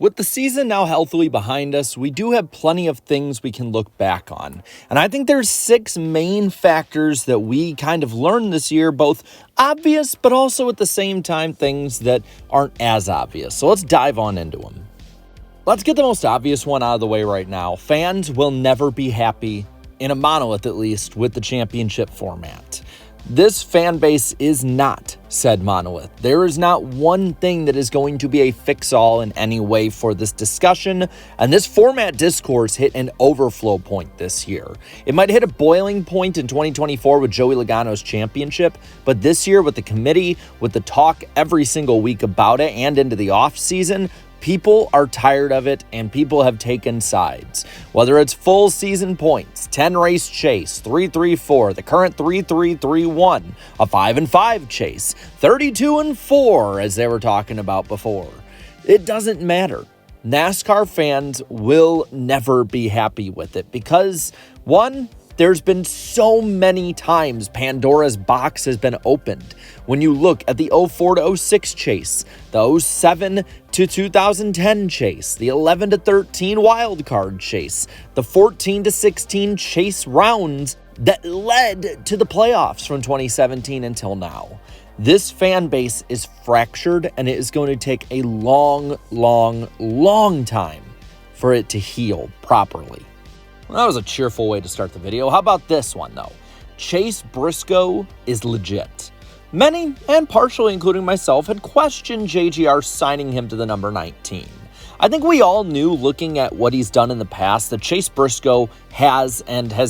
With the season now healthily behind us, we do have plenty of things we can look back on. And I think there's 6 main factors that we kind of learned this year, both obvious, but also at the same time, things that aren't as obvious. So let's dive on into them. Let's get the most obvious one out of the way right now. Fans will never be happy, in a monolith at least, with the championship format. This fan base is not said monolith. There is not one thing that is going to be a fix-all in any way for this discussion, and this format discourse hit an overflow point this year. It might hit a boiling point in 2024 with Joey Logano's championship, but this year with the committee, with the talk every single week about it and into the off-season, people are tired of it, and people have taken sides. Whether it's full season points, 10-race chase, 3-3-4, the current 3-3-3-1, a 5-5 chase, 32-4, as they were talking about before. It doesn't matter. NASCAR fans will never be happy with it because, one, there's been so many times Pandora's box has been opened. When you look at the 04 to 06 chase, the 07 to 2010 chase, the 11 to 13 wild card chase, the 14 to 16 chase rounds that led to the playoffs from 2017 until now. This fan base is fractured, and it is going to take a long time for it to heal properly. Well, that was a cheerful way to start the video. How about this one, though? Chase Briscoe is legit. Many, and partially including myself, had questioned JGR signing him to the number 19. I think we all knew, looking at what he's done in the past, that Chase Briscoe has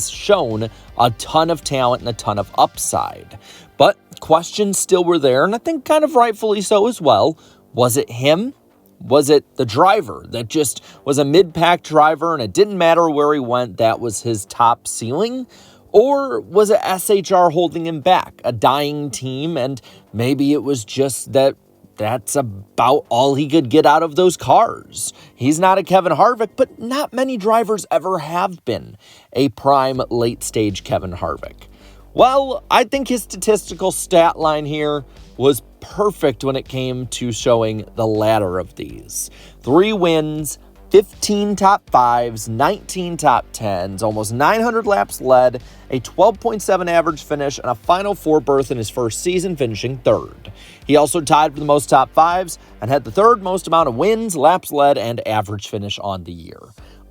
shown a ton of talent and a ton of upside. But questions still were there, and I think kind of rightfully so as well. Was it him? Was it the driver that just was a mid-pack driver and it didn't matter where he went, that was his top ceiling? Or was it SHR holding him back, a dying team, and maybe it was just that's about all he could get out of those cars? He's not a Kevin Harvick, but not many drivers ever have been a prime late-stage Kevin Harvick. Well, I think his statistical stat line here was perfect when it came to showing the latter of these. 3 wins, 15 top 5s, 19 top 10s, almost 900 laps led, a 12.7 average finish, and a Final Four berth in his first season, finishing 3rd. He also tied for the most top 5s and had the 3rd most amount of wins, laps led, and average finish on the year.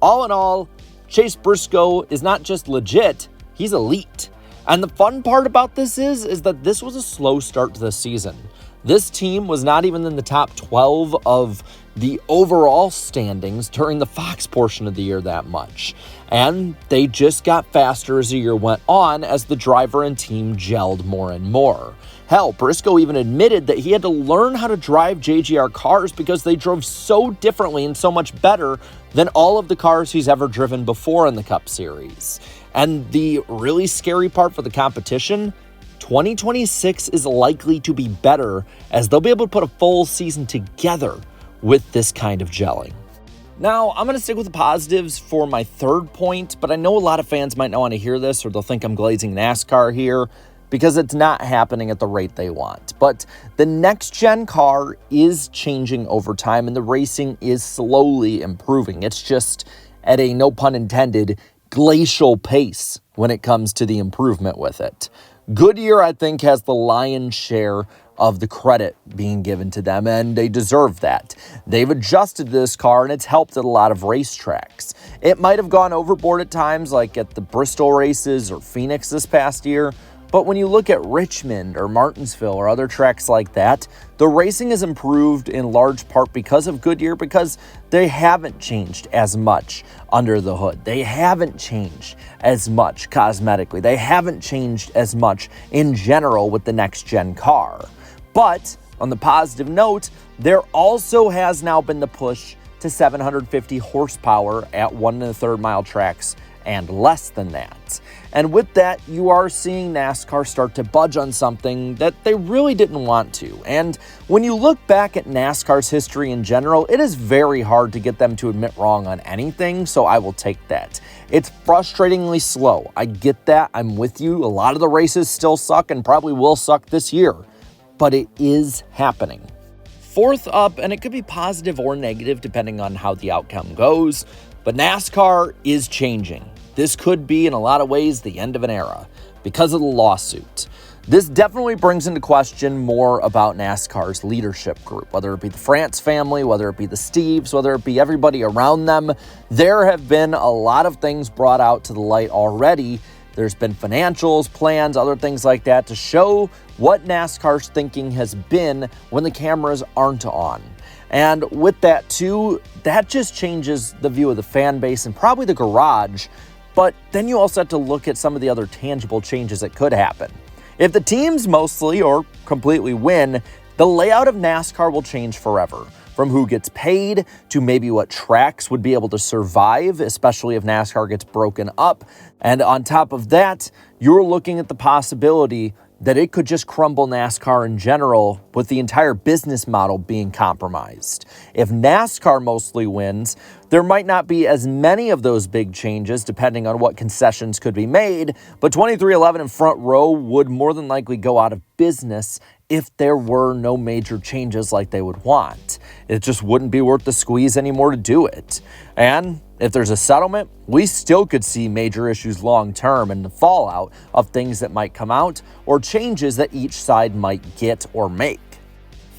All in all, Chase Briscoe is not just legit, he's elite. And the fun part about this is that this was a slow start to the season. This team was not even in the top 12 of the overall standings during the Fox portion of the year that much. And they just got faster as the year went on as the driver and team gelled more and more. Hell, Briscoe even admitted that he had to learn how to drive JGR cars because they drove so differently and so much better than all of the cars he's ever driven before in the Cup Series. And the really scary part for the competition, 2026 is likely to be better as they'll be able to put a full season together with this kind of gelling. Now, I'm going to stick with the positives for my 3rd point, but I know a lot of fans might not want to hear this or they'll think I'm glazing NASCAR here because it's not happening at the rate they want. But the next-gen car is changing over time and the racing is slowly improving. It's just at a, no pun intended, glacial pace when it comes to the improvement with it. Goodyear, I think, has the lion's share of the credit being given to them, and they deserve that. They've adjusted this car, and it's helped at a lot of racetracks. It might have gone overboard at times, like at the Bristol races or Phoenix this past year, but when you look at Richmond or Martinsville or other tracks like that, the racing has improved in large part because of Goodyear, because they haven't changed as much under the hood. They haven't changed as much cosmetically. They haven't changed as much in general with the next-gen car. But on the positive note, there also has now been the push to 750 horsepower at 1 1/3 mile tracks and less than that. And with that, you are seeing NASCAR start to budge on something that they really didn't want to. And when you look back at NASCAR's history in general, it is very hard to get them to admit wrong on anything, so I will take that. It's frustratingly slow. I get that. I'm with you. A lot of the races still suck and probably will suck this year, but it is happening. fourth up, and it could be positive or negative depending on how the outcome goes, but NASCAR is changing. This could be, in a lot of ways, the end of an era because of the lawsuit. This definitely brings into question more about NASCAR's leadership group, whether it be the France family, whether it be the Steves, whether it be everybody around them. There have been a lot of things brought out to the light already. There's been financials, plans, other things like that to show what NASCAR's thinking has been when the cameras aren't on. And with that too, that just changes the view of the fan base and probably the garage. But then you also have to look at some of the other tangible changes that could happen. If the teams mostly or completely win, the layout of NASCAR will change forever. From who gets paid to maybe what tracks would be able to survive, especially if NASCAR gets broken up. And on top of that, you're looking at the possibility that it could just crumble NASCAR in general, with the entire business model being compromised. If NASCAR mostly wins, there might not be as many of those big changes depending on what concessions could be made, but 2311 and Front Row would more than likely go out of business if there were no major changes like they would want. It just wouldn't be worth the squeeze anymore to do it. And if there's a settlement, we still could see major issues long term and the fallout of things that might come out or changes that each side might get or make.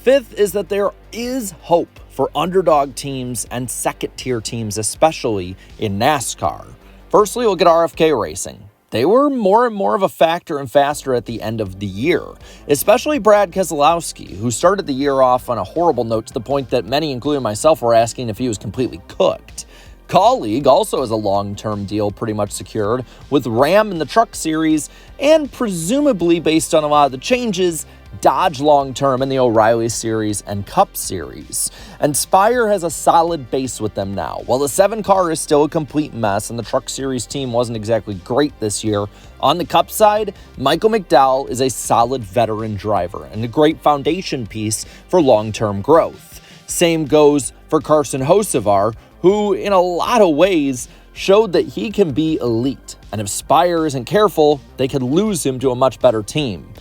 Fifth is that there is hope for underdog teams and second-tier teams, especially in NASCAR. Firstly, look at RFK Racing. They were more and more of a factor and faster at the end of the year, especially Brad Keselowski, who started the year off on a horrible note to the point that many, including myself, were asking if he was completely cooked. Kaulig also has a long-term deal pretty much secured with Ram in the Truck Series, and presumably, based on a lot of the changes, Dodge long-term in the O'Reilly Series and Cup Series. And Spire has a solid base with them now. While the 7 car is still a complete mess and the Truck Series team wasn't exactly great this year, on the Cup side, Michael McDowell is a solid veteran driver and a great foundation piece for long-term growth. Same goes for Carson Hocevar, who in a lot of ways showed that he can be elite. And if Spire isn't careful, they could lose him to a much better team.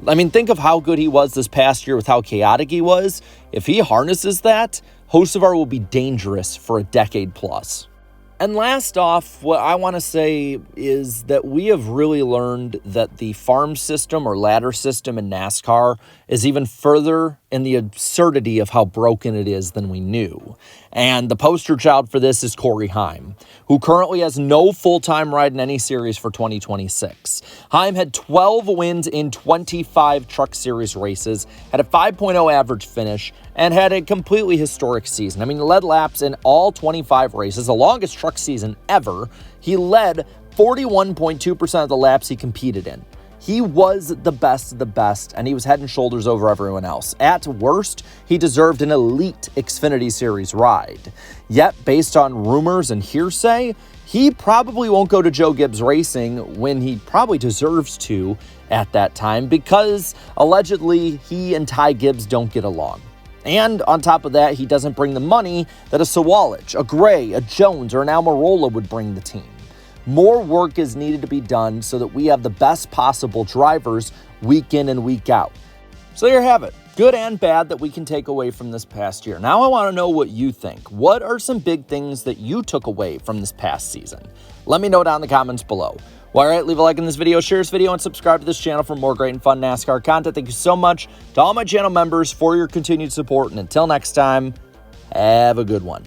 I mean, think of how good he was this past year with how chaotic he was. If he harnesses that, Hocevar will be dangerous for a decade plus. And last off, what I want to say is that we have really learned that the farm system or ladder system in NASCAR is even further in the absurdity of how broken it is than we knew. And the poster child for this is Corey Heim, who currently has no full-time ride in any series for 2026. Heim had 12 wins in 25 Truck Series races, had a 5.0 average finish, and had a completely historic season. I mean, led laps in all 25 races, the longest truck season ever. He led 41.2% of the laps he competed in. He was the best of the best, and he was head and shoulders over everyone else. At worst, he deserved an elite Xfinity Series ride. Yet, based on rumors and hearsay, he probably won't go to Joe Gibbs Racing when he probably deserves to at that time, because allegedly he and Ty Gibbs don't get along. And on top of that, he doesn't bring the money that a Sawalich, a Gray, a Jones, or an Almirola would bring the team. More work is needed to be done so that we have the best possible drivers week in and week out. So there you have it. Good and bad that we can take away from this past year. Now I want to know what you think. What are some big things that you took away from this past season? Let me know down in the comments below. Well, all right, leave a like on this video, share this video, and subscribe to this channel for more great and fun NASCAR content. Thank you so much to all my channel members for your continued support. And until next time, have a good one.